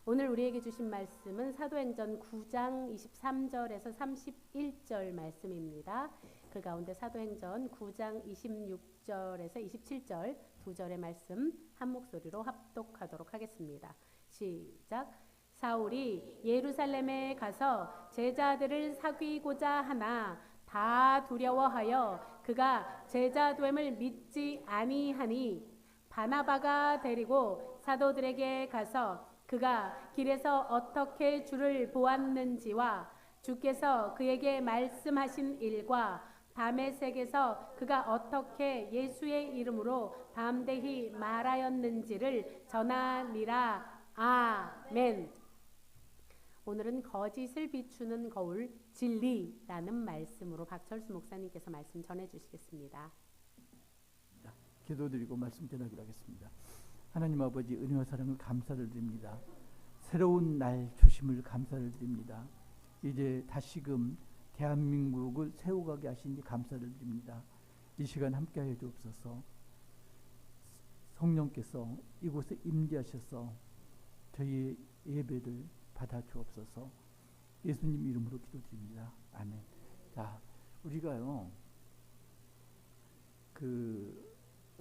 오늘 우리에게 주신 말씀은 사도행전 9장 23절에서 31절 말씀입니다. 그 가운데 사도행전 9장 26절에서 27절 두 절의 말씀 한 목소리로 합독하도록 하겠습니다. 시작. 사울이 예루살렘에 가서 제자들을 사귀고자 하나 다 두려워하여 그가 제자됨을 믿지 아니하니 바나바가 데리고 사도들에게 가서 그가 길에서 어떻게 주를 보았는지와 주께서 그에게 말씀하신 일과 다메섹에서 그가 어떻게 예수의 이름으로 담대히 말하였는지를 전하니라. 아멘. 오늘은 거짓을 비추는 거울 진리라는 말씀으로 박철수 목사님께서 말씀 전해주시겠습니다. 기도드리고 말씀 전하기로 하겠습니다. 하나님 아버지, 은혜와 사랑을 감사를 드립니다. 새로운 날 주심을 감사를 드립니다. 이제 다시금 대한민국을 세워가게 하시니 감사를 드립니다. 이 시간 함께하여 주옵소서. 성령께서 이곳에 임재하셔서 저희의 예배를 받아 주옵소서. 예수님 이름으로 기도드립니다. 아멘. 자, 우리가요,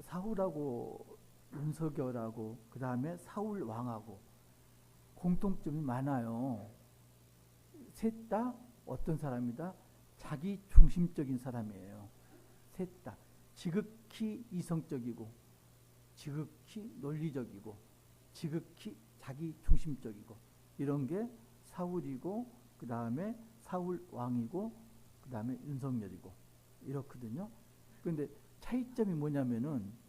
사울하고 윤석열하고 그 다음에 사울 왕하고 공통점이 많아요. 셋 다 어떤 사람이다? 자기 중심적인 사람이에요. 셋 다 지극히 이성적이고 지극히 논리적이고 지극히 자기 중심적이고 이런 게 사울이고 그 다음에 사울 왕이고 그 다음에 윤석열이고 이렇거든요. 그런데 차이점이 뭐냐면은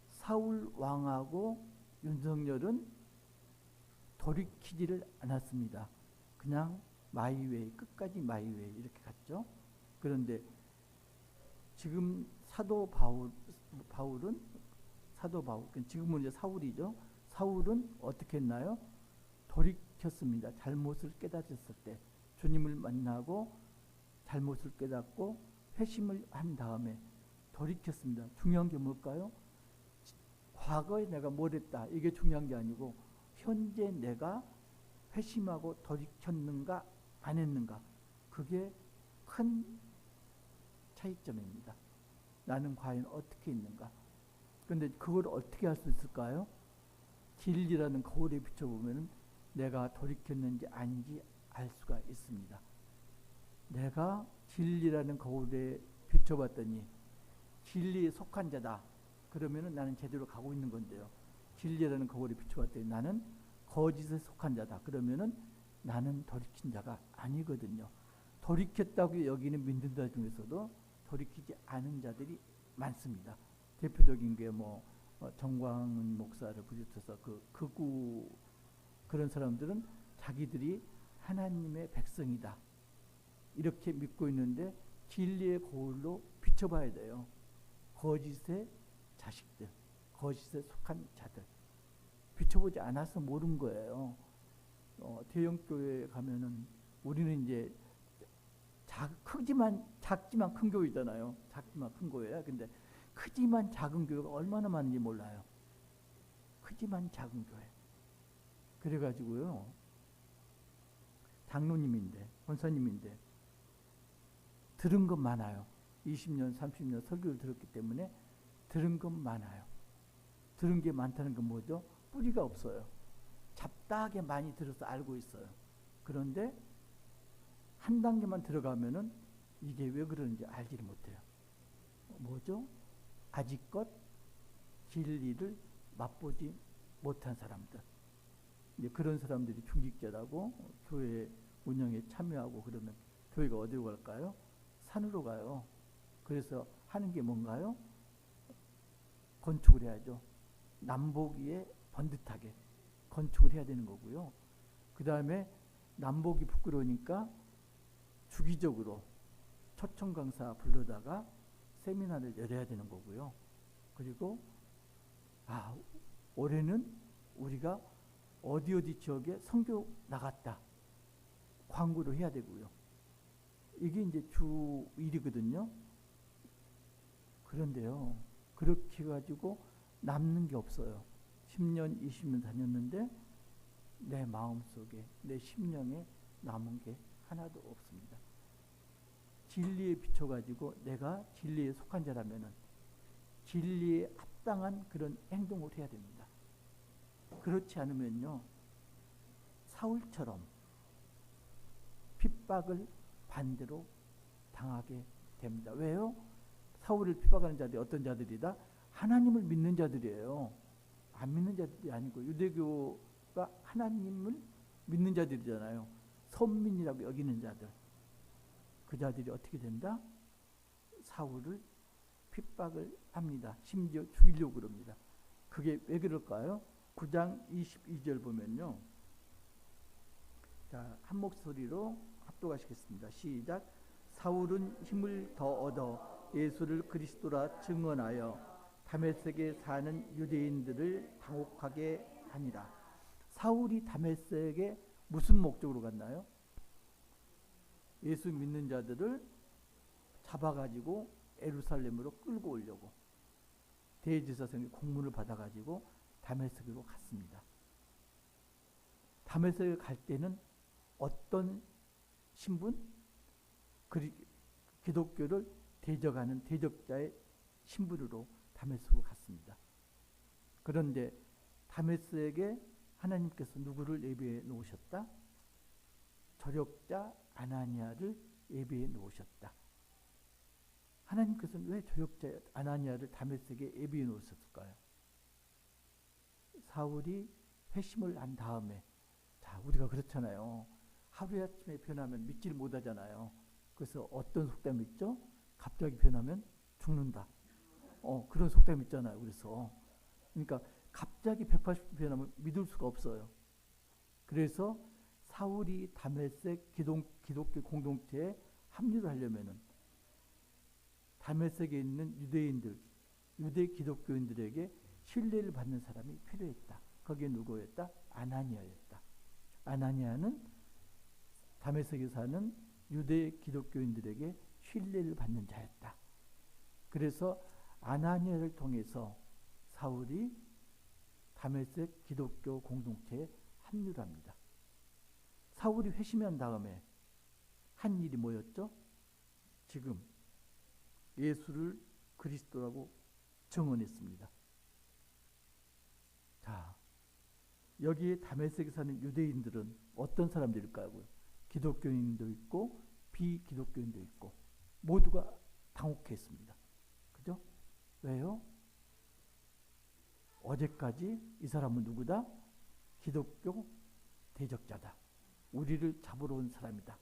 사울 왕하고 윤석열은 돌이키지를 않았습니다. 그냥 마이웨이, 끝까지 마이웨이 이렇게 갔죠. 그런데 지금 사도 바울은 지금은 이제 사울이죠. 사울은 어떻게 했나요? 돌이켰습니다. 잘못을 깨닫았을 때 주님을 만나고 잘못을 깨닫고 회심을 한 다음에 돌이켰습니다. 중요한 게 뭘까요? 과거에 내가 뭘 했다 이게 중요한 게 아니고 현재 내가 회심하고 돌이켰는가 안 했는가, 그게 큰 차이점입니다. 나는 과연 어떻게 있는가. 그런데 그걸 어떻게 할 수 있을까요? 진리라는 거울에 비춰보면 내가 돌이켰는지 아닌지 알 수가 있습니다. 내가 진리라는 거울에 비춰봤더니 진리에 속한 자다. 그러면 나는 제대로 가고 있는 건데요. 진리라는 거울에 비춰봤더니 나는 거짓에 속한 자다. 그러면 나는 돌이킨 자가 아니거든요. 돌이켰다고 여기는 믿는 자 중에서도 돌이키지 않은 자들이 많습니다. 대표적인 게 정광훈 목사를 비롯해서 극우 그런 사람들은 자기들이 하나님의 백성이다 이렇게 믿고 있는데 진리의 거울로 비춰봐야 돼요. 거짓의 자식들, 거짓에 속한 자들 비춰보지 않아서 모르는 거예요. 대형 교회에 가면은 우리는 이제 작지만 큰 교회잖아요. 작지만 큰 교회야. 근데 크지만 작은 교회가 얼마나 많은지 몰라요. 크지만 작은 교회. 그래가지고요, 장로님인데 권사님인데 들은 것 많아요. 20년 30년 설교를 들었기 때문에 들은 것 많아요. 들은 게 많다는 건 뭐죠? 뿌리가 없어요. 잡다하게 많이 들어서 알고 있어요. 그런데 한 단계만 들어가면은 이게 왜 그러는지 알지를 못해요. 뭐죠? 아직껏 진리를 맛보지 못한 사람들. 이제 그런 사람들이 중직자라고 교회 운영에 참여하고 그러면 교회가 어디로 갈까요? 산으로 가요. 그래서 하는 게 뭔가요? 건축을 해야죠. 남보기에 번듯하게 건축을 해야 되는 거고요. 그 다음에 남보기 부끄러우니까 주기적으로 초청 강사 불러다가 세미나를 열어야 되는 거고요. 그리고 올해는 우리가 어디 지역에 선교 나갔다 광고를 해야 되고요. 이게 이제 주 일이거든요. 그런데요, 그렇게 해가지고 남는 게 없어요. 10년, 20년 다녔는데 내 마음속에 내 심령에 남은 게 하나도 없습니다. 진리에 비춰가지고 내가 진리에 속한 자라면은 진리에 합당한 그런 행동을 해야 됩니다. 그렇지 않으면요, 사울처럼 핍박을 반대로 당하게 됩니다. 왜요? 사울을 핍박하는 자들이 어떤 자들이다? 하나님을 믿는 자들이에요. 안 믿는 자들이 아니고, 유대교가 하나님을 믿는 자들이잖아요. 선민이라고 여기는 자들. 그 자들이 어떻게 된다? 사울을 핍박을 합니다. 심지어 죽이려고 그럽니다. 그게 왜 그럴까요? 9장 22절 보면요. 자, 한 목소리로 합독하시겠습니다. 시작. 사울은 힘을 더 얻어 예수를 그리스도라 증언하여 다메섹에 사는 유대인들을 당혹하게 하니라. 사울이 다메섹에 무슨 목적으로 갔나요? 예수 믿는 자들을 잡아가지고 예루살렘으로 끌고 오려고 대제사장의 공문을 받아가지고 다메섹으로 갔습니다. 다메섹에 갈 때는 어떤 신분? 기독교를 대적하는 대적자의 신분으로 다메섹으로 갔습니다. 그런데 다메섹에 하나님께서 누구를 예비해 놓으셨다? 저력자 아나니아를 예비해 놓으셨다. 하나님께서는 왜 저력자 아나니아를 다메섹에 예비해 놓으셨을까요? 사울이 회심을 한 다음에, 자, 우리가 그렇잖아요. 하루아침에 변하면 믿지를 못하잖아요. 그래서 어떤 속담이 있죠? 갑자기 변하면 죽는다. 그런 속담이 있잖아요. 그래서 그러니까 갑자기 180도 변하면 믿을 수가 없어요. 그래서 사울이 다메섹 기독교 공동체에 합류를 하려면은 다메섹에 있는 유대인들, 유대 기독교인들에게 신뢰를 받는 사람이 필요했다. 거기에 누구였다? 아나니아였다. 아나니아는 다메섹에 사는 유대 기독교인들에게 신뢰를 받는 자였다. 그래서 아나니아를 통해서 사울이 다메섹 기독교 공동체에 합류를 합니다. 사울이 회심한 다음에 한 일이 뭐였죠? 지금 예수를 그리스도라고 증언했습니다. 자, 여기에 다메섹에 사는 유대인들은 어떤 사람들일까요? 기독교인도 있고 비기독교인도 있고 모두가 당혹했습니다. 그죠? 왜요? 어제까지 이 사람은 누구다? 기독교 대적자다. 우리를 잡으러 온 사람이다.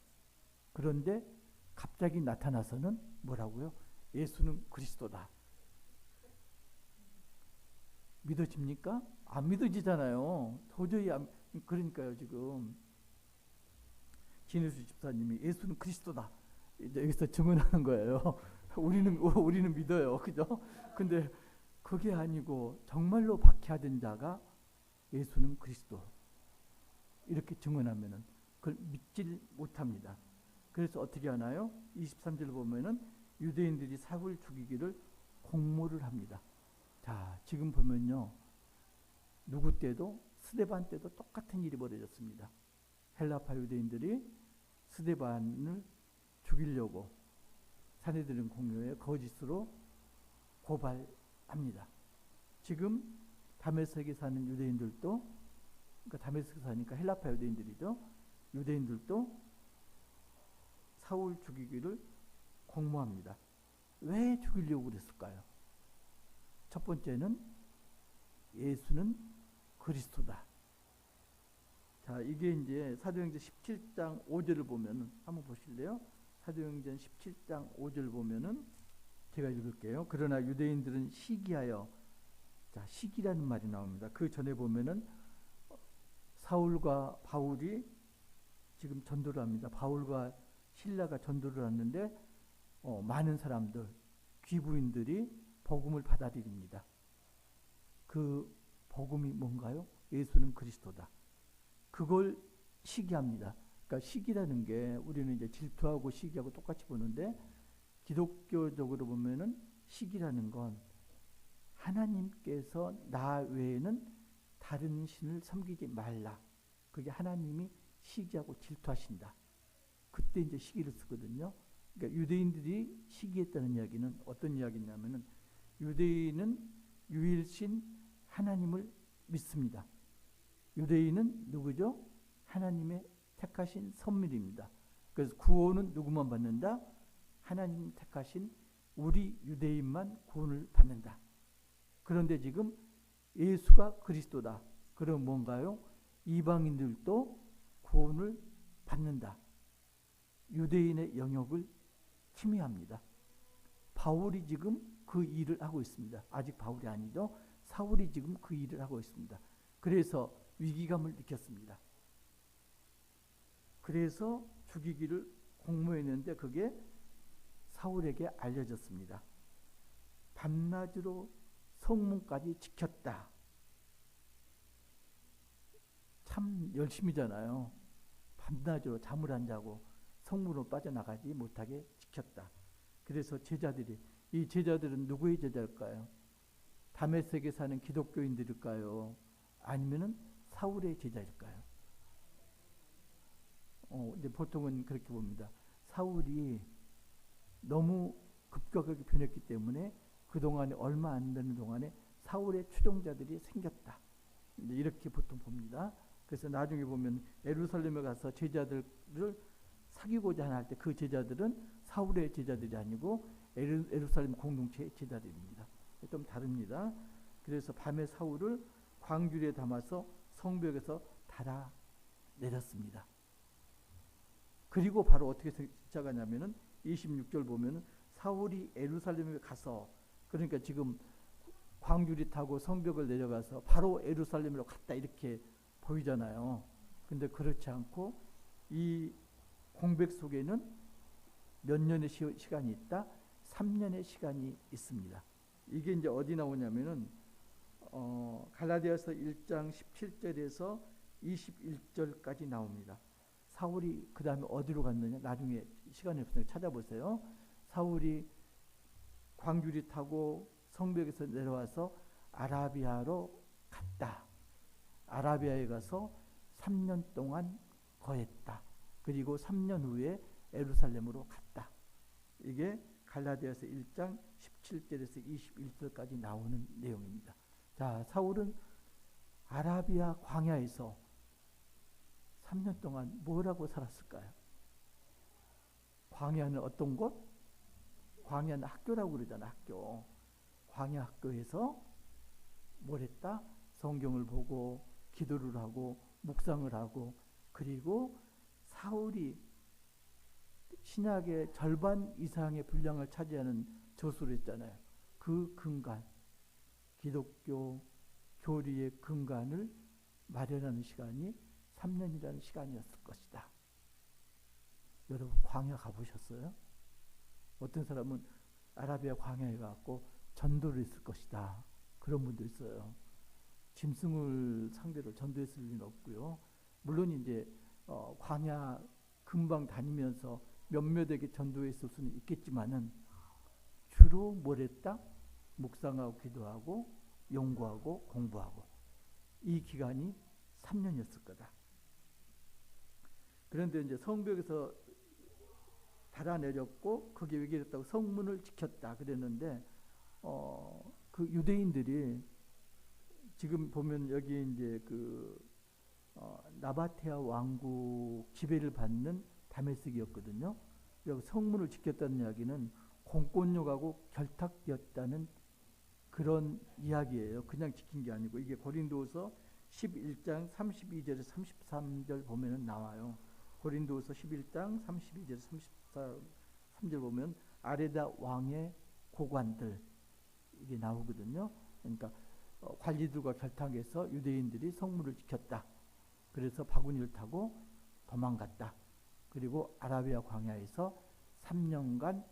그런데 갑자기 나타나서는 뭐라고요? 예수는 그리스도다. 믿어집니까? 안 믿어지잖아요. 도저히 그러니까요. 지금 진혜수 집사님이 예수는 그리스도다. 이제 여기서 증언하는 거예요. 우리는 믿어요. 그죠? 근데 그게 아니고 정말로 박해하던 자가 예수는 그리스도 이렇게 증언하면은 그걸 믿질 못합니다. 그래서 어떻게 하나요? 23절 보면은 유대인들이 사울 죽이기를 공모를 합니다. 자, 지금 보면요. 누구 때도 스데반 때도 똑같은 일이 벌어졌습니다. 헬라파 유대인들이 스데반을 죽이려고 사내들은 공유에 거짓으로 고발합니다. 지금 다메섹에 사는 유대인들도, 그러니까 다메섹에 사니까 헬라파 유대인들이죠. 유대인들도 사울 죽이기를 공모합니다. 왜 죽이려고 그랬을까요? 첫 번째는 예수는 그리스도다. 자, 이게 이제 사도행전 17장 5절을 보면은 한번 보실래요? 사도행전 17장 5절 보면은 제가 읽을게요. 그러나 유대인들은 시기하여, 자, 시기라는 말이 나옵니다. 그 전에 보면은 사울과 바울이 지금 전도를 합니다. 바울과 실라가 전도를 하는데 많은 사람들, 귀부인들이 복음을 받아들입니다. 그 복음이 뭔가요? 예수는 그리스도다. 그걸 시기합니다. 그러니까 시기라는 게 우리는 이제 질투하고 시기하고 똑같이 보는데 기독교적으로 보면은 시기라는 건 하나님께서 나 외에는 다른 신을 섬기지 말라. 그게 하나님이 시기하고 질투하신다. 그때 이제 시기를 쓰거든요. 그러니까 유대인들이 시기했다는 이야기는 어떤 이야기냐면은 유대인은 유일신 하나님을 믿습니다. 유대인은 누구죠? 하나님의 택하신 선물입니다. 그래서 구원은 누구만 받는다? 하나님 택하신 우리 유대인만 구원을 받는다. 그런데 지금 예수가 그리스도다. 그럼 뭔가요? 이방인들도 구원을 받는다. 유대인의 영역을 침해합니다. 바울이 지금 그 일을 하고 있습니다. 아직 바울이 아니죠. 사울이 지금 그 일을 하고 있습니다. 그래서 위기감을 느꼈습니다. 그래서 죽이기를 공모했는데 그게 사울에게 알려졌습니다. 밤낮으로 성문까지 지켰다. 참 열심이잖아요. 밤낮으로 잠을 안 자고 성문으로 빠져나가지 못하게 지켰다. 그래서 제자들이, 이 제자들은 누구의 제자일까요? 다메섹에 사는 기독교인들일까요? 아니면은 사울의 제자일까요? 이제 보통은 그렇게 봅니다. 사울이 너무 급격하게 변했기 때문에 그동안에 얼마 안 되는 동안에 사울의 추종자들이 생겼다. 이렇게 보통 봅니다. 그래서 나중에 보면 예루살렘에 가서 제자들을 사귀고자 할 때 그 제자들은 사울의 제자들이 아니고 예루살렘 공동체의 제자들입니다. 좀 다릅니다. 그래서 밤에 사울을 광주리에 담아서 성벽에서 달아내렸습니다. 그리고 바로 어떻게 시작하냐면은 26절 보면은 사울이 예루살렘에 가서, 그러니까 지금 광주리 타고 성벽을 내려가서 바로 예루살렘으로 갔다 이렇게 보이잖아요. 근데 그렇지 않고 이 공백 속에는 몇 년의 시간이 있다? 3년의 시간이 있습니다. 이게 이제 어디 나오냐면은 갈라디아서 1장 17절에서 21절까지 나옵니다. 사울이 그 다음에 어디로 갔느냐? 나중에 시간이 없으니까 찾아보세요. 사울이 광주리 타고 성벽에서 내려와서 아라비아로 갔다. 아라비아에 가서 3년 동안 거했다. 그리고 3년 후에 예루살렘으로 갔다. 이게 갈라디아서 1장 17절에서 21절까지 나오는 내용입니다. 자, 사울은 아라비아 광야에서 3년 동안 뭐라고 살았을까요? 광야는 어떤 곳? 광야는 학교라고 그러잖아, 학교. 광야 학교에서 뭘 했다? 성경을 보고 기도를 하고 묵상을 하고, 그리고 사울이 신약의 절반 이상의 분량을 차지하는 저수를 했잖아요. 그 근간, 기독교 교리의 근간을 마련하는 시간이 3년이라는 시간이었을 것이다. 여러분 광야 가보셨어요? 어떤 사람은 아라비아 광야에 가고 전도를 했을 것이다. 그런 분도 있어요. 짐승을 상대로 전도했을 리는 없고요. 물론 이제 광야 금방 다니면서 몇몇에게 전도했을 수는 있겠지만은 주로 뭘 했다? 묵상하고 기도하고 연구하고 공부하고, 이 기간이 3년이었을 거다. 그런데 이제 성벽에서 달아내렸고 그게 왜 그랬다고 성문을 지켰다 그랬는데 그 유대인들이 지금 보면 여기 이제 나바테아 왕국 지배를 받는 다메섹이었거든요. 여기 성문을 지켰다는 이야기는 공권력하고 결탁되었다는 그런 이야기예요. 그냥 지킨 게 아니고, 이게 고린도후서 11장 32절에서 33절 보면은 나와요. 고린도후서 11장 32절에서 33절 보면 아레다 왕의 고관들 이게 나오거든요. 그러니까 관리들과 결탁해서 유대인들이 성문을 지켰다. 그래서 바구니를 타고 도망갔다. 그리고 아라비아 광야에서 3년간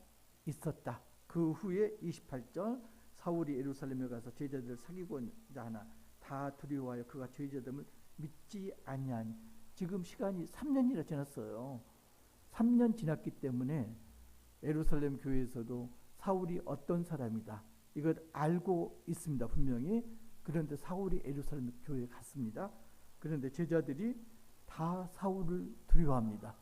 있었다. 그 후에 28절 사울이 예루살렘에 가서 제자들을 사귀고자 하나 다 두려워하여 그가 제자됨을 믿지 아니하니. 지금 시간이 3년이나 지났어요. 3년 지났기 때문에 예루살렘 교회에서도 사울이 어떤 사람이다 이걸 알고 있습니다. 분명히. 그런데 사울이 예루살렘 교회에 갔습니다. 그런데 제자들이 다 사울을 두려워합니다.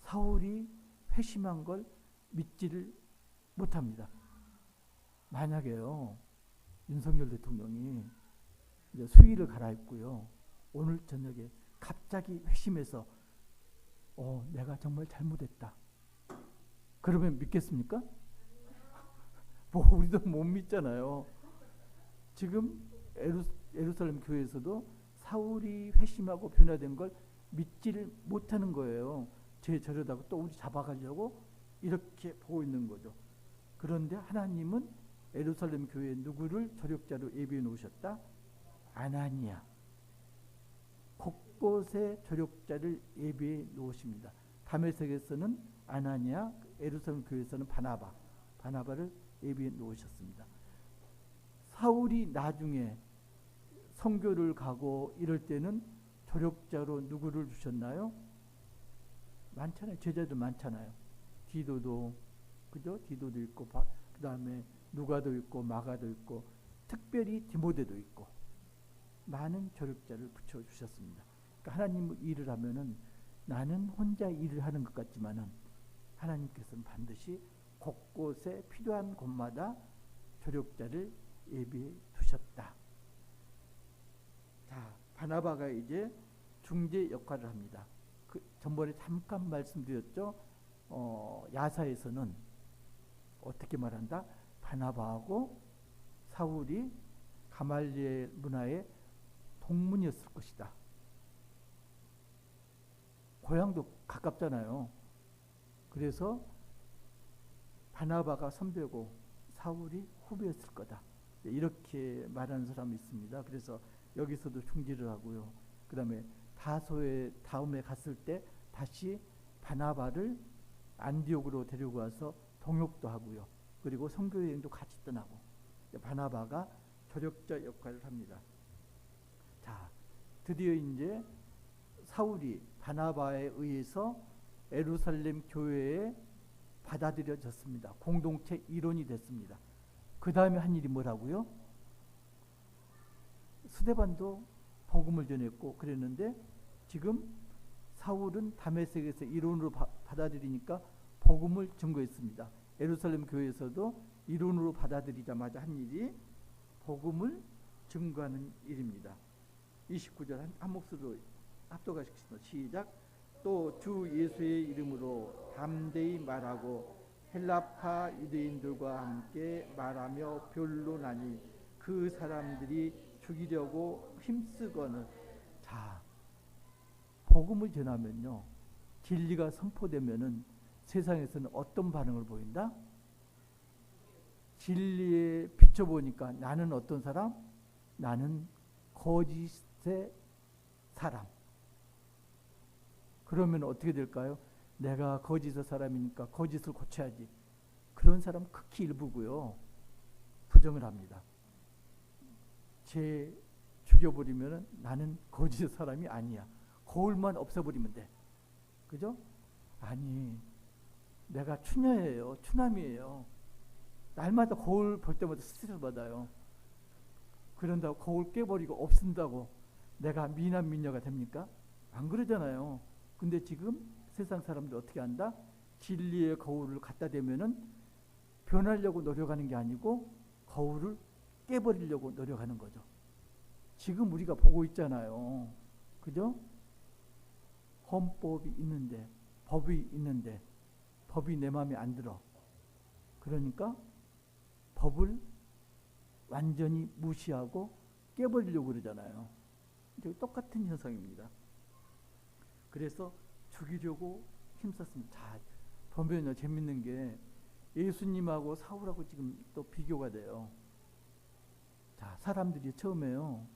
사울이 회심한 걸 믿지를 못합니다. 만약에요, 윤석열 대통령이 이제 수의를 갈아입고요, 오늘 저녁에 갑자기 회심해서 내가 정말 잘못했다, 그러면 믿겠습니까? 뭐 우리도 못 믿잖아요. 지금 예루살렘 교회에서도 사울이 회심하고 변화된 걸 믿지를 못하는 거예요. 쟤 저러다가 또 우리 잡아가려고 이렇게 보고 있는 거죠. 그런데 하나님은 예루살렘 교회에 누구를 조력자로 예비해 놓으셨다? 아나니아. 곳곳에 조력자를 예비해 놓으십니다. 다메섹에서는 아나니아, 예루살렘 교회에서는 바나바를 예비해 놓으셨습니다. 사울이 나중에 선교를 가고 이럴 때는 조력자로 누구를 주셨나요? 많잖아요. 제자들 많잖아요. 디도도, 그죠? 디도도 있고, 그 다음에 누가도 있고, 마가도 있고, 특별히 디모데도 있고, 많은 조력자를 붙여주셨습니다. 그러니까 하나님 일을 하면은 나는 혼자 일을 하는 것 같지만은 하나님께서는 반드시 곳곳에 필요한 곳마다 조력자를 예비해 두셨다. 자, 바나바가 이제 중재 역할을 합니다. 전번에 잠깐 말씀드렸죠. 야사에서는 어떻게 말한다? 바나바하고 사울이 가말리엘 문화의 동문이었을 것이다. 고향도 가깝잖아요. 그래서 바나바가 선배고 사울이 후배였을 거다, 이렇게 말하는 사람이 있습니다. 그래서 여기서도 중지를 하고요. 그 다음에 다소에 다음에 갔을 때 다시 바나바를 안디옥으로 데리고 와서 동역도 하고요. 그리고 선교여행도 같이 떠나고, 바나바가 조력자 역할을 합니다. 자, 드디어 이제 사울이 바나바에 의해서 예루살렘 교회에 받아들여졌습니다. 공동체 일원이 됐습니다. 그 다음에 한 일이 뭐라고요? 스데반도 복음을 전했고 그랬는데, 지금 사울은 다메섹에서 일원으로 받아들이니까 복음을 증거했습니다. 예루살렘 교회에서도 일원으로 받아들이자마자 한 일이 복음을 증거하는 일입니다. 29절 한 목소리로 합독하시겠습니다. 시작. 또 주 예수의 이름으로 담대히 말하고 헬라파 유대인들과 함께 말하며 변론하니 그 사람들이 죽이려고 힘쓰거늘. 자, 복음을 전하면요, 진리가 선포되면은 세상에서는 어떤 반응을 보인다? 진리에 비춰보니까 나는 어떤 사람? 나는 거짓의 사람. 그러면 어떻게 될까요? 내가 거짓의 사람이니까 거짓을 고쳐야지. 그런 사람 극히 일부고요. 부정을 합니다. 쟤 죽여버리면 나는 거짓의 사람이 아니야. 거울만 없애버리면 돼. 그죠? 아니, 내가 추녀예요. 추남이에요. 날마다 거울 볼 때마다 스트레스 받아요. 그런다고 거울 깨버리고 없앤다고 내가 미남 미녀가 됩니까? 안 그러잖아요. 근데 지금 세상 사람들 어떻게 한다? 진리의 거울을 갖다 대면은 변하려고 노력하는 게 아니고 거울을 깨버리려고 노력하는 거죠. 지금 우리가 보고 있잖아요. 그죠? 헌법이 있는데, 법이 있는데 법이 내 마음에 안 들어. 그러니까 법을 완전히 무시하고 깨버리려고 그러잖아요. 똑같은 현상입니다. 그래서 죽이려고 힘썼습니다. 자, 보면요, 재밌는 게 예수님하고 사울하고 지금 또 비교가 돼요. 자, 사람들이 처음에요,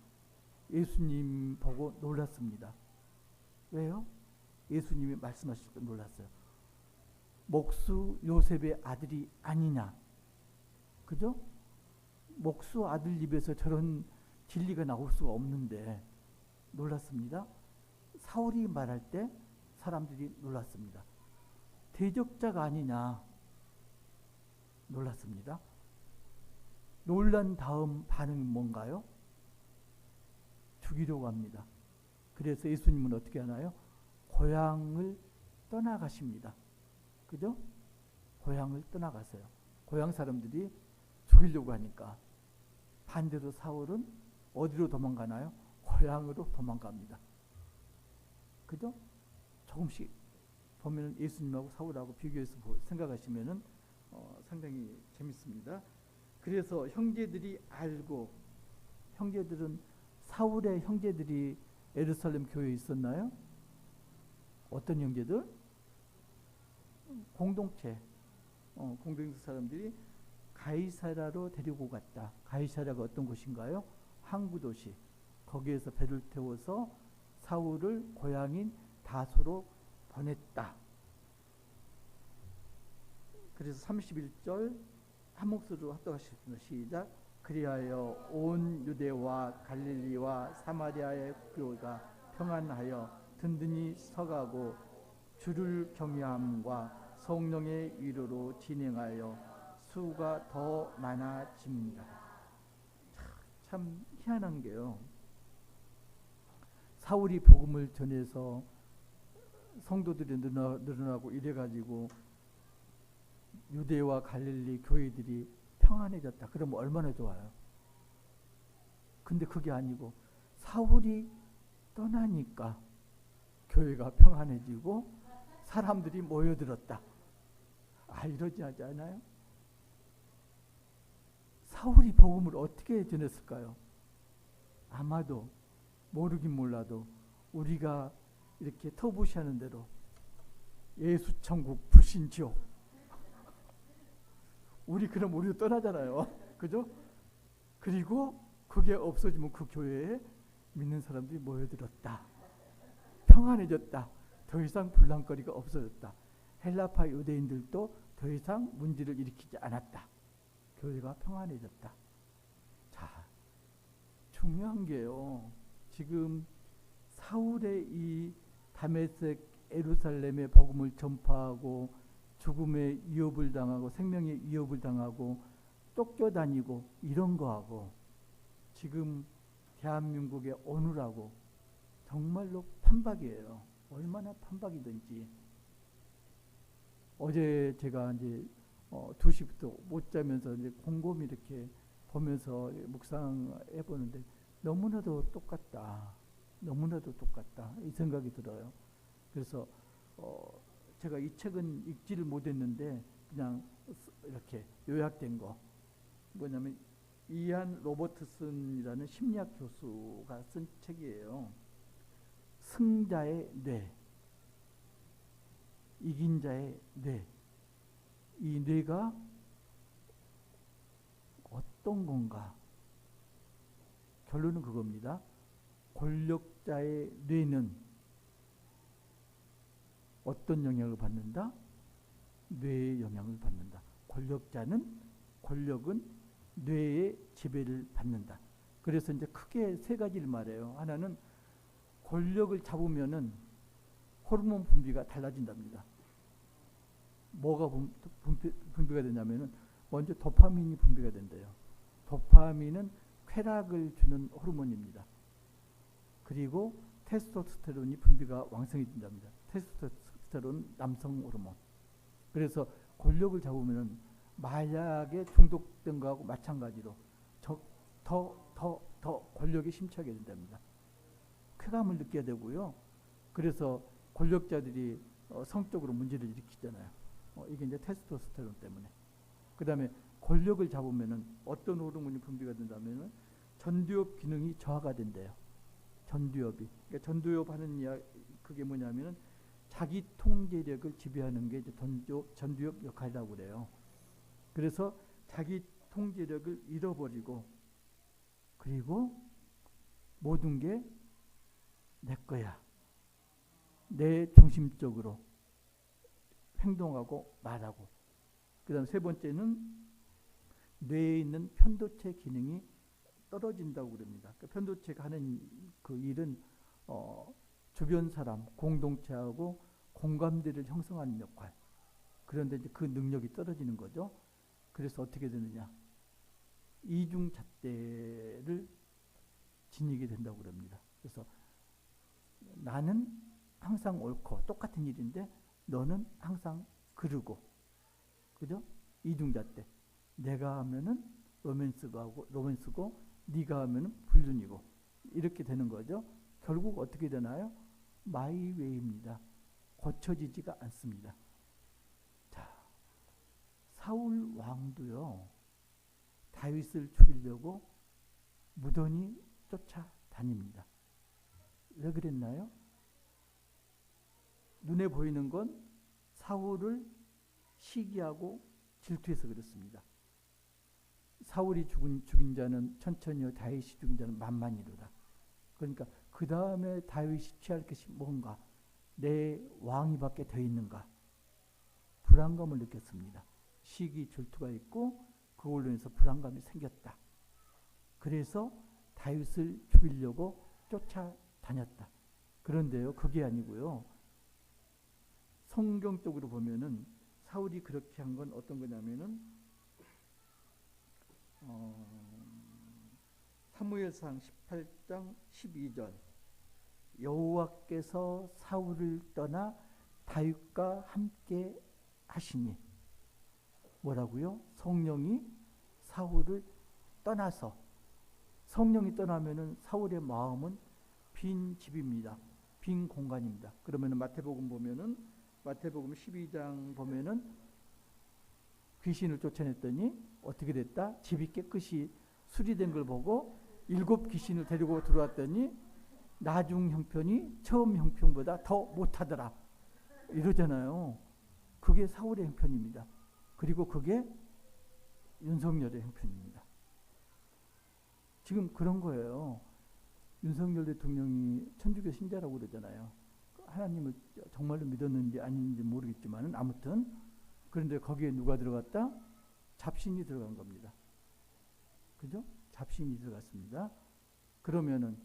예수님 보고 놀랐습니다. 왜요? 예수님이 말씀하실 때 놀랐어요. 목수 요셉의 아들이 아니냐. 그죠? 목수 아들 입에서 저런 진리가 나올 수가 없는데 놀랐습니다. 사울이 말할 때 사람들이 놀랐습니다. 대적자가 아니냐 놀랐습니다. 놀란 다음 반응이 뭔가요? 죽이려고 합니다. 그래서 예수님은 어떻게 하나요? 고향을 떠나가십니다. 그죠? 고향을 떠나가세요. 고향 사람들이 죽이려고 하니까. 반대로 사울은 어디로 도망가나요? 고향으로 도망갑니다. 그죠? 조금씩 보면 예수님하고 사울하고 비교해서 생각하시면은 상당히 재밌습니다. 그래서 형제들이 알고, 형제들은, 사울의 형제들이 예루살렘 교회에 있었나요? 어떤 형제들? 공동체, 공동체 사람들이 가이사라로 데리고 갔다. 가이사라가 어떤 곳인가요? 항구 도시. 거기에서 배를 태워서 사울을 고향인 다소로 보냈다. 그래서 31절 한 목소리로 합독하시겠습니다. 시작. 그리하여 온 유대와 갈릴리와 사마리아의 교회가 평안하여 든든히 서가고 주를 경외함과 성령의 위로로 진행하여 수가 더 많아집니다. 참 희한한 게요. 사울이 복음을 전해서 성도들이 늘어나고 이래가지고 유대와 갈릴리 교회들이 평안해졌다. 그러면 얼마나 좋아요. 근데 그게 아니고 사울이 떠나니까 교회가 평안해지고 사람들이 모여들었다. 이러지 하지 않아요? 사울이 복음을 어떻게 전했을까요? 아마도 모르긴 몰라도 우리가 이렇게 터부시하는 대로 예수천국 불신지옥, 그럼 우리도 떠나잖아요. 그죠? 그리고 그게 없어지면 그 교회에 믿는 사람들이 모여들었다. 평안해졌다. 더 이상 분란거리가 없어졌다. 헬라파 유대인들도 더 이상 문제를 일으키지 않았다. 교회가 평안해졌다. 자, 중요한 게요. 지금 사울의 이 다메섹 예루살렘의 복음을 전파하고 죽음의 위협을 당하고 생명의 위협을 당하고 쫓겨다니고 이런 거하고 지금 대한민국의 오늘하고 정말로 판박이에요. 얼마나 판박이든지. 어제 제가 이제 2시부터 못 자면서 이제 곰곰이 이렇게 보면서 묵상해 보는데 너무나도 똑같다. 너무나도 똑같다. 이 생각이 들어요. 그래서 제가 이 책은 읽지를 못했는데 그냥 이렇게 요약된 거 뭐냐면 이안 로버트슨이라는 심리학 교수가 쓴 책이에요. 승자의 뇌, 이긴 자의 뇌. 이 뇌가 어떤 건가? 결론은 그겁니다. 권력자의 뇌는 어떤 영향을 받는다? 뇌의 영향을 받는다. 권력은 뇌의 지배를 받는다. 그래서 이제 크게 세 가지를 말해요. 하나는 권력을 잡으면은 호르몬 분비가 달라진답니다. 뭐가 분비가 되냐면은 먼저 도파민이 분비가 된대요. 도파민은 쾌락을 주는 호르몬입니다. 그리고 테스토스테론이 분비가 왕성해진답니다. 테스토스테론 남성 호르몬. 그래서 권력을 잡으면은 마약에 중독된 거하고 마찬가지로 더 권력에 심취하게 된답니다. 쾌감을 느껴야 되고요. 그래서 권력자들이 성적으로 문제를 일으키잖아요. 이게 이제 테스토스테론 때문에. 그 다음에 권력을 잡으면은 어떤 호르몬이 분비가 된다면은 전두엽 기능이 저하가 된대요. 전두엽이. 그러니까 전두엽 하는 그게 뭐냐면은 자기 통제력을 지배하는 게 이제 전두엽 역할이라고 그래요. 그래서 자기 통제력을 잃어버리고 그리고 모든 게 내 거야. 내 중심적으로 행동하고 말하고. 그 다음 세 번째는 뇌에 있는 편도체 기능이 떨어진다고 그럽니다. 그러니까 편도체가 하는 그 일은 주변 사람, 공동체하고 공감대를 형성하는 역할. 그런데 이제 그 능력이 떨어지는 거죠. 그래서 어떻게 되느냐? 이중잣대를 지니게 된다고 그럽니다. 그래서 나는 항상 옳고 똑같은 일인데 너는 항상 그르고, 그죠? 이중자 때 내가 하면은 로맨스고 네가 하면은 불륜이고 이렇게 되는 거죠. 결국 어떻게 되나요? 마이웨이입니다. 고쳐지지가 않습니다. 자, 사울 왕도요, 다윗을 죽이려고 무던히 쫓아다닙니다. 왜 그랬나요? 눈에 보이는 건 사울을 시기하고 질투해서 그렇습니다. 사울이 죽인 자는 천천히요, 다윗이 죽인 자는 만만이로다. 그러니까 그 다음에 다윗이 취할 것이 뭔가, 내 왕이 밖에 더 있는가, 불안감을 느꼈습니다. 시기 질투가 있고 그걸로 인해서 불안감이 생겼다. 그래서 다윗을 죽이려고 쫓아다녔다. 그런데요, 그게 아니고요, 성경적으로 보면은 사울이 그렇게 한 건 어떤 거냐면은 사무엘상 18장 12절, 여호와께서 사울을 떠나 다윗과 함께 하시니, 뭐라고요? 성령이 사울을 떠나서, 성령이 떠나면은 사울의 마음은 빈 집입니다. 빈 공간입니다. 그러면은 마태복음 보면은, 마태복음 12장 보면은 귀신을 쫓아냈더니 어떻게 됐다? 집이 깨끗이 수리된 걸 보고 7 귀신을 데리고 들어왔더니 나중 형편이 처음 형편보다 더 못하더라, 이러잖아요. 그게 사울의 형편입니다. 그리고 그게 윤석열의 형편입니다. 지금 그런 거예요. 윤석열 대통령이 천주교 신자라고 그러잖아요. 하나님을 정말로 믿었는지 아닌지 모르겠지만 아무튼, 그런데 거기에 누가 들어갔다? 잡신이 들어간 겁니다. 그죠? 잡신이 들어갔습니다. 그러면은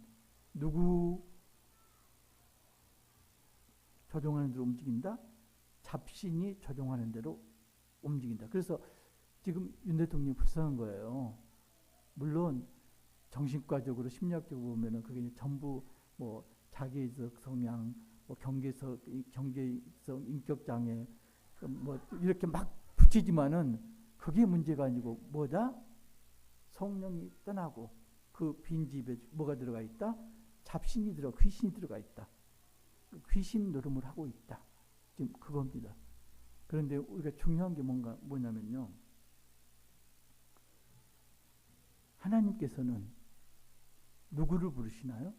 누구 조종하는 대로 움직인다? 잡신이 조종하는 대로 움직인다. 그래서 지금 윤 대통령이 불쌍한 거예요. 물론 정신과적으로 심리학적으로 보면은 그게 전부 뭐 자기애적 성향, 뭐 경계성 인격 장애, 뭐 이렇게 막 붙이지만은 그게 문제가 아니고 뭐다? 성령이 떠나고 그 빈집에 뭐가 들어가 있다? 잡신이 귀신이 들어가 있다. 귀신 노름을 하고 있다. 지금 그겁니다. 그런데 우리가 중요한 게 뭐냐면요, 하나님께서는 누구를 부르시나요?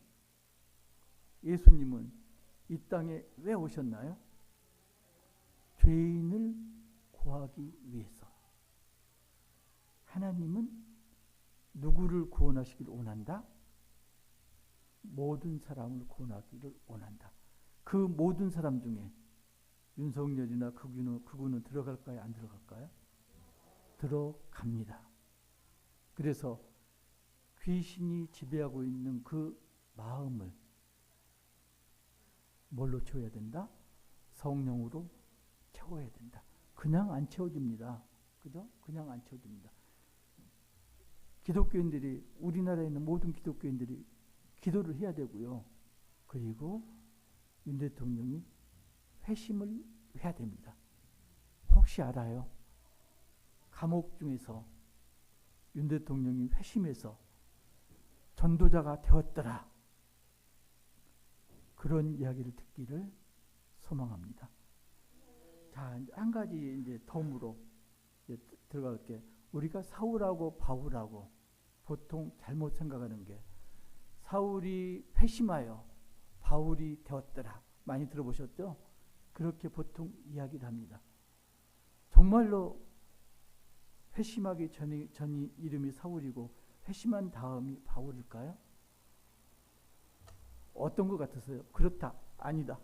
예수님은 이 땅에 왜 오셨나요? 죄인을 구하기 위해서. 하나님은 누구를 구원하시기를 원한다? 모든 사람을 구원하기를 원한다. 그 모든 사람 중에 윤석열이나 그분은 들어갈까요? 안 들어갈까요? 들어갑니다. 그래서 귀신이 지배하고 있는 그 마음을 뭘로 채워야 된다? 성령으로 채워야 된다. 그냥 안 채워집니다. 그죠? 그냥 안 채워집니다. 기독교인들이, 우리나라에 있는 모든 기독교인들이 기도를 해야 되고요. 그리고 윤 대통령이 회심을 해야 됩니다. 혹시 알아요? 감옥 중에서 윤 대통령이 회심해서 전도자가 되었더라, 그런 이야기를 듣기를 소망합니다. 자, 한 가지 이제 덤으로 이제 들어갈게. 우리가 사울하고 바울하고 보통 잘못 생각하는 게, 사울이 회심하여 바울이 되었더라, 많이 들어보셨죠? 그렇게 보통 이야기를 합니다. 정말로 회심하기 전이 이름이 사울이고 회심한 다음이 바울일까요? 어떤 것 같으세요? 그렇다, 아니다,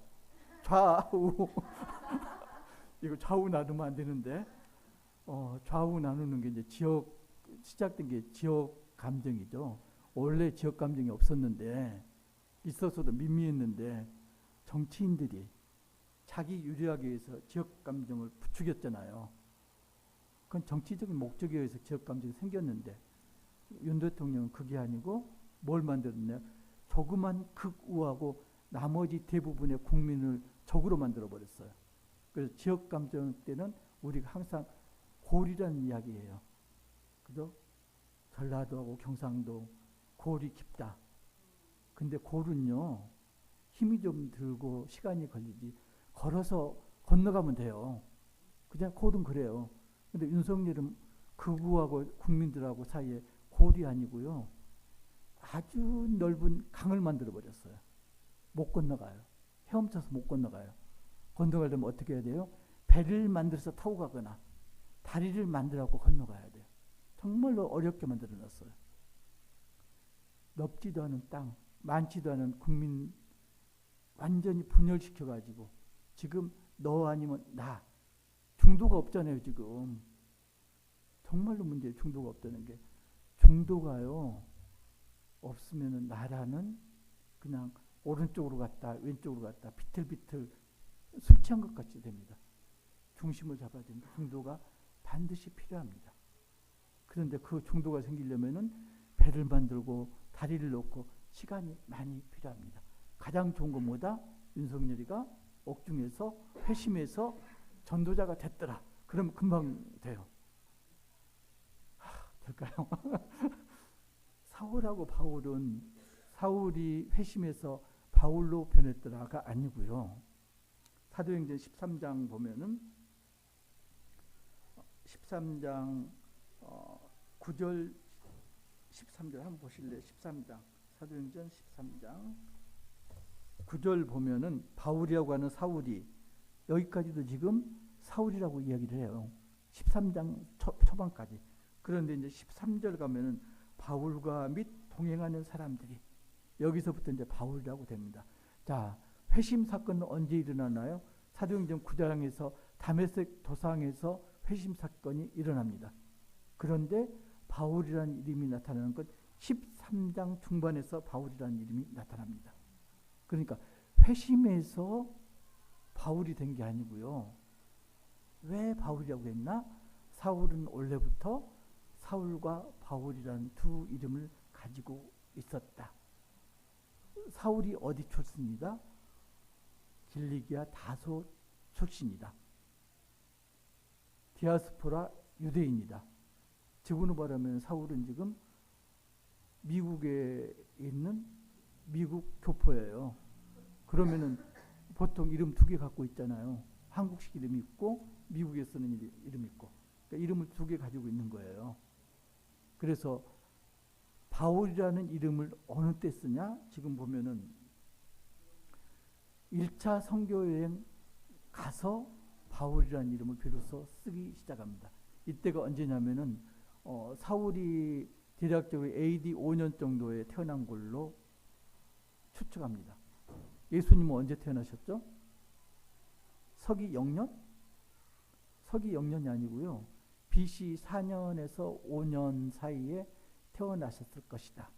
좌우 이거 좌우 나누면 안 되는데, 좌우 나누는 게 이제 시작된 게 지역 감정이죠. 원래 지역 감정이 없었는데, 있었어도 미미했는데 정치인들이 자기 유리하기 위해서 지역 감정을 부추겼잖아요. 그건 정치적인 목적에 의해서 지역 감정이 생겼는데, 윤 대통령은 그게 아니고 뭘 만들었냐? 조그만 극우하고 나머지 대부분의 국민을 적으로 만들어 버렸어요. 그래서 지역 감정 때는 우리가 항상 골이라는 이야기예요. 그죠? 전라도하고 경상도 골이 깊다. 근데 골은요, 힘이 좀 들고 시간이 걸리지 걸어서 건너가면 돼요. 그냥 골은 그래요. 근데 윤석열은 극우하고 국민들하고 사이에 골이 아니고요, 아주 넓은 강을 만들어 버렸어요. 못 건너가요. 헤엄쳐서 못 건너가요. 건너가려면 어떻게 해야 돼요? 배를 만들어서 타고 가거나 다리를 만들어서 건너가야 돼요. 정말로 어렵게 만들어 놨어요. 넓지도 않은 땅, 많지도 않은 국민 완전히 분열시켜 가지고 지금 너 아니면 나, 중도가 없잖아요. 지금 정말로 문제예요. 중도가 없다는 게. 중도가요 없으면은 나라는 그냥 오른쪽으로 갔다 왼쪽으로 갔다 비틀비틀 술 취한 것 같이 됩니다. 중심을 잡아야 됩니다. 중도가 반드시 필요합니다. 그런데 그 중도가 생기려면은 배를 만들고 다리를 놓고 시간이 많이 필요합니다. 가장 좋은 건 뭐다? 윤석열이가 옥중에서 회심해서 전도자가 됐더라. 그러면 금방 돼요. 될까요? 사울하고 바울은 사울이 회심해서 바울로 변했더라가 아니고요. 사도행전 13장 보면은 13장 9절 13절 한번 보실래요? 13장 사도행전 13장 9절 보면은 바울이라고 하는 사울이, 여기까지도 지금 사울이라고 이야기를 해요. 13장 초반까지. 그런데 이제 13절 가면은 바울과 및 동행하는 사람들이, 여기서부터 이제 바울이라고 됩니다. 자, 회심 사건은 언제 일어나나요? 사도행전 9장에서 다메섹 도상에서 회심 사건이 일어납니다. 그런데 바울이라는 이름이 나타나는 건 13장 중반에서 바울이라는 이름이 나타납니다. 그러니까 회심에서 바울이 된 게 아니고요. 왜 바울이라고 했나? 사울은 원래부터 사울과 바울이라는 두 이름을 가지고 있었다. 사울이 어디 출신이다? 길리기아 다소 출신이다. 디아스포라 유대인이다. 지금으로 말하면 사울은 지금 미국에 있는 미국 교포예요. 그러면은 보통 이름 두 개 갖고 있잖아요. 한국식 이름이 있고 미국에 쓰는 이름이 있고. 그러니까 이름을 두 개 가지고 있는 거예요. 그래서 바울이라는 이름을 어느 때 쓰냐? 지금 보면은 1차 선교여행 가서 바울이라는 이름을 비로소 쓰기 시작합니다. 이때가 언제냐면은 사울이 대략적으로 AD 5년 정도에 태어난 걸로 추측합니다. 예수님은 언제 태어나셨죠? 서기 0년? 서기 0년이 아니고요. BC 4년에서 5년 사이에 태어나셨을 것이다.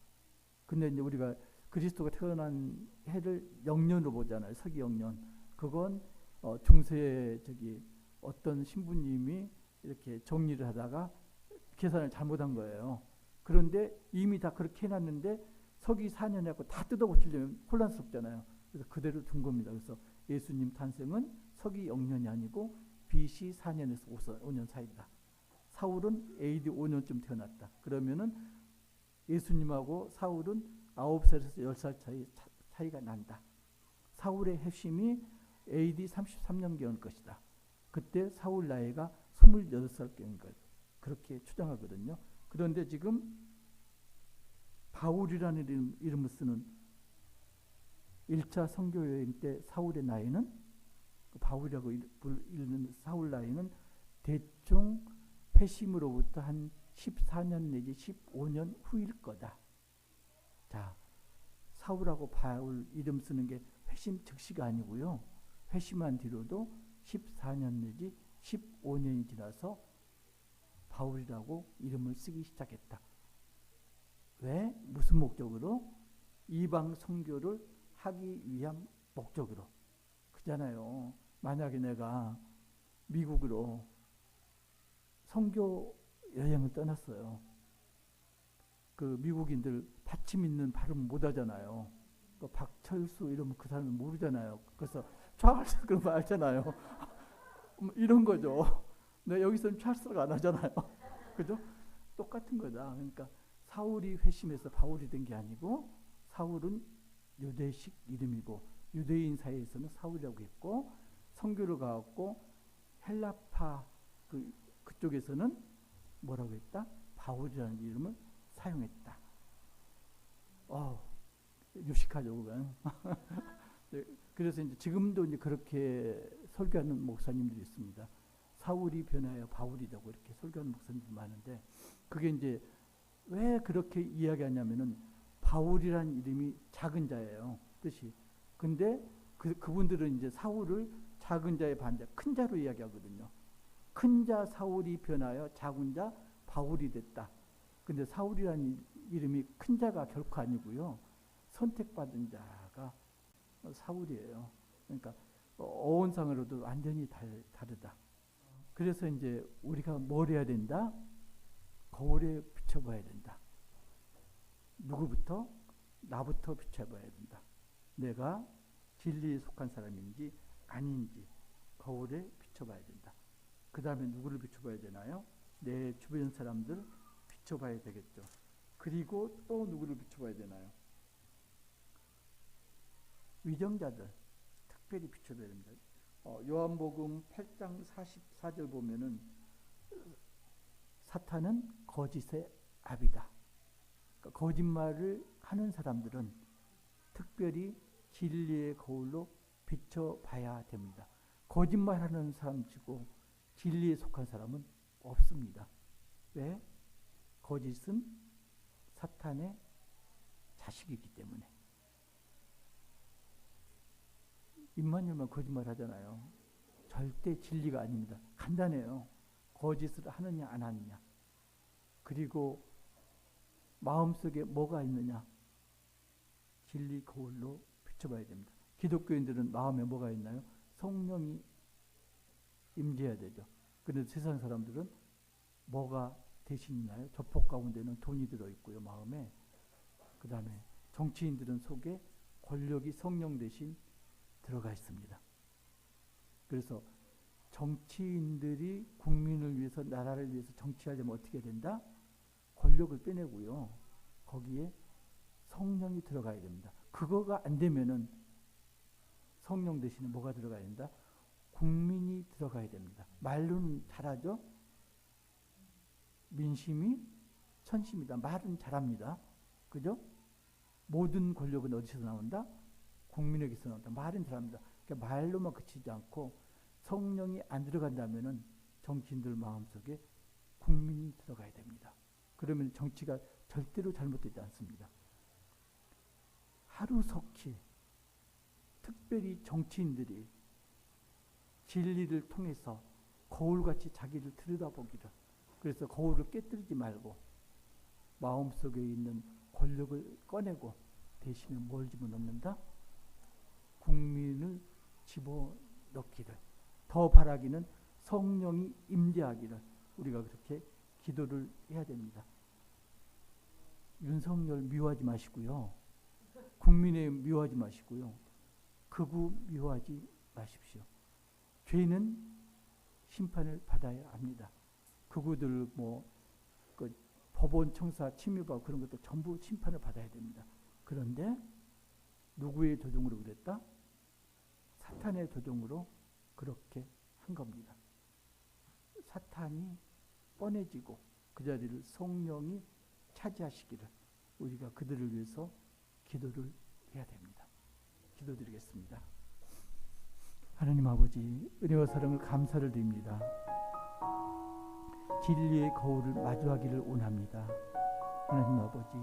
근데 이제 우리가 그리스도가 태어난 해를 0년으로 보잖아요. 서기 0년. 그건 중세 어떤 신부님이 이렇게 정리를 하다가 계산을 잘못한 거예요. 그런데 이미 다 그렇게 해놨는데 서기 4년에 하고 다 뜯어고치려면 혼란스럽잖아요. 그래서 그대로 둔 겁니다. 그래서 예수님 탄생은 서기 0년이 아니고 BC 4년에서 5년 사이다. 사울은 AD 5년쯤 태어났다. 그러면은 예수님하고 사울은 9살에서 10살 차이가 난다. 사울의 회심이 AD 33년경일 것이다. 그때 사울 나이가 28살경인 것. 그렇게 추정하거든요. 그런데 지금 바울이라는 이름을 쓰는 1차 선교여행 때 사울의 나이는, 바울이라고 읽는 사울 나이는 대충 회심으로부터 한 14년 내지 15년 후일 거다. 자, 사울하고 바울 이름 쓰는 게 회심 즉시가 아니고요. 회심한 뒤로도 14년 내지 15년이 지나서 바울이라고 이름을 쓰기 시작했다. 왜? 무슨 목적으로? 이방 선교를 하기 위한 목적으로. 그잖아요. 만약에 내가 미국으로 선교 여행을 떠났어요. 그 미국인들 받침 있는 발음 못 하잖아요. 그 박철수 이러면 그 사람은 모르잖아요. 그래서 찰스 그런 거 알잖아요. 이런 거죠. 근데 여기서는 찰스가 안 하잖아요. 그죠? 똑같은 거다. 그러니까 사울이 회심해서 바울이 된 게 아니고 사울은 유대식 이름이고 유대인 사이에서는 사울이라고 했고 선교를 가고 헬라파 그쪽에서는 뭐라고 했다? 바울이라는 이름을 사용했다. 유식하죠, 그건. 그래서 이제 지금도 이제 그렇게 설교하는 목사님들이 있습니다. 사울이 변하여 바울이 되고 이렇게 설교하는 목사님들이 많은데 그게 이제 왜 그렇게 이야기하냐면은 바울이라는 이름이 작은 자예요, 뜻이. 근데 그분들은 이제 사울을 작은 자의 반자, 큰 자로 이야기하거든요. 큰 자 사울이 변하여 작은 자 바울이 됐다. 근데 사울이라는 이름이 큰 자가 결코 아니고요. 선택받은 자가 사울이에요. 그러니까 어원상으로도 완전히 다르다. 그래서 이제 우리가 뭘 해야 된다? 거울에 비춰봐야 된다. 누구부터? 나부터 비춰봐야 된다. 내가 진리에 속한 사람인지 아닌지 거울에 비춰봐야 된다. 그 다음에 누구를 비춰봐야 되나요? 내 주변 사람들 비춰봐야 되겠죠. 그리고 또 누구를 비춰봐야 되나요? 위정자들 특별히 비춰봐야 됩니다. 요한복음 8장 44절 보면은 사탄은 거짓의 아비다. 그러니까 거짓말을 하는 사람들은 특별히 진리의 거울로 비춰봐야 됩니다. 거짓말하는 사람 치고 진리에 속한 사람은 없습니다. 왜? 거짓은 사탄의 자식이기 때문에. 입만 열면 거짓말 하잖아요. 절대 진리가 아닙니다. 간단해요. 거짓을 하느냐 안 하느냐. 그리고 마음속에 뭐가 있느냐. 진리 거울로 비춰봐야 됩니다. 기독교인들은 마음에 뭐가 있나요? 성령이 임재해야 되죠. 그런데 세상 사람들은 뭐가 대신 있나요? 조폭 가운데는 돈이 들어있고요. 마음에. 그 다음에 정치인들은 속에 권력이 성령 대신 들어가 있습니다. 그래서 정치인들이 국민을 위해서 나라를 위해서 정치하려면 어떻게 된다? 권력을 빼내고요. 거기에 성령이 들어가야 됩니다. 그거가 안 되면은 성령 대신에 뭐가 들어가야 된다? 국민이 들어가야 됩니다. 말로는 잘하죠. 민심이 천심이다. 말은 잘합니다. 그죠? 모든 권력은 어디서 나온다? 국민에게서 나온다. 말은 잘합니다. 그러니까 말로만 그치지 않고 성령이 안 들어간다면은 정치인들 마음속에 국민이 들어가야 됩니다. 그러면 정치가 절대로 잘못되지 않습니다. 하루속히 특별히 정치인들이 진리를 통해서 거울같이 자기를 들여다보기를. 그래서 거울을 깨뜨리지 말고 마음속에 있는 권력을 꺼내고 대신에 뭘 집어넣는다? 국민을 집어넣기를. 더 바라기는 성령이 임재하기를. 우리가 그렇게 기도를 해야 됩니다. 윤석열 미워하지 마시고요. 국민의힘 미워하지 마시고요. 극우 미워하지 마십시오. 죄는 심판을 받아야 합니다. 극우들 그 법원 청사 침입하고 그런 것도 전부 심판을 받아야 됩니다. 그런데 누구의 도종으로 그랬다? 사탄의 도종으로 그렇게 한 겁니다. 사탄이 뻔해지고 그 자리를 성령이 차지하시기를 우리가 그들을 위해서 기도를 해야 됩니다. 기도드리겠습니다. 하나님 아버지, 은혜와 사랑을 감사를 드립니다. 진리의 거울을 마주하기를 원합니다. 하나님 아버지,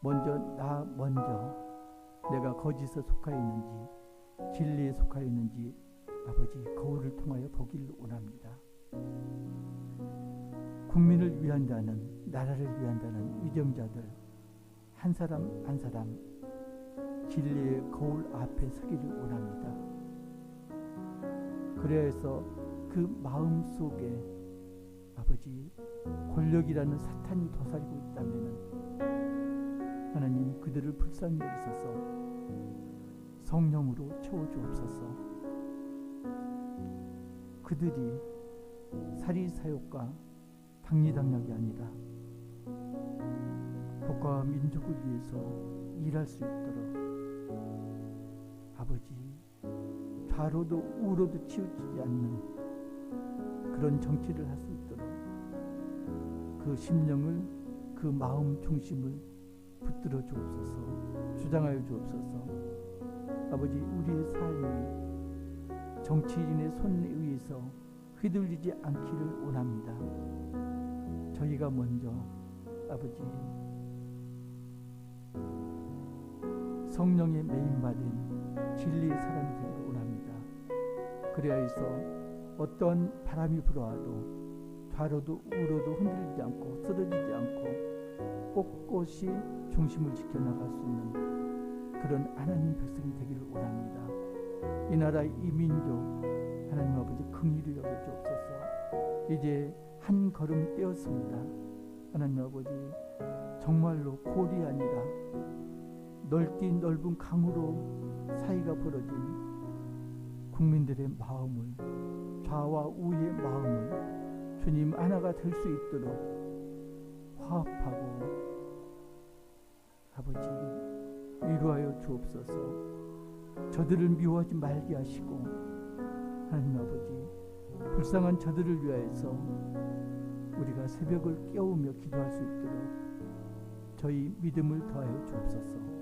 먼저 내가 거짓에 속하여 있는지 진리에 속하여 있는지 아버지 거울을 통하여 보기를 원합니다. 국민을 위한 자는, 나라를 위한 자는 위정자들 한 사람 한 사람 진리의 거울 앞에 서기를 원합니다. 그래야 해서 그 마음속에 아버지 권력이라는 사탄이 도사리고 있다면은 하나님 그들을 불쌍히 여기소서. 성령으로 채워주옵소서. 그들이 사리사욕과 당리당략이 아니라 국가와 민족을 위해서 일할 수 있도록 아버지 좌로도 우로도 치우치지 않는 그런 정치를 할 수 있도록 그 심령을 그 마음 중심을 붙들어 주옵소서. 주장하여 주옵소서. 아버지 우리의 삶이 정치인의 손에 의해서 휘둘리지 않기를 원합니다. 저희가 먼저 아버지 성령의 메인받은 진리의 사람이 되기를 원합니다. 그래야 해서 어떠한 바람이 불어와도 좌로도 우로도 흔들리지 않고 쓰러지지 않고 꼿꼿이 중심을 지켜나갈 수 있는 그런 하나님 백성이 되기를 원합니다. 이 나라 이 민족 하나님 아버지 긍휼히 여겨 주옵소서. 이제 한 걸음 떼었습니다. 하나님 아버지 정말로 골이 아니라 넓은 강으로 사이가 벌어진 국민들의 마음을 좌와 우의 마음을 주님 하나가 될 수 있도록 화합하고 아버지 위로하여 주옵소서. 저들을 미워하지 말게 하시고 하나님 아버지 불쌍한 저들을 위하여서 우리가 새벽을 깨우며 기도할 수 있도록 저희 믿음을 더하여 주옵소서.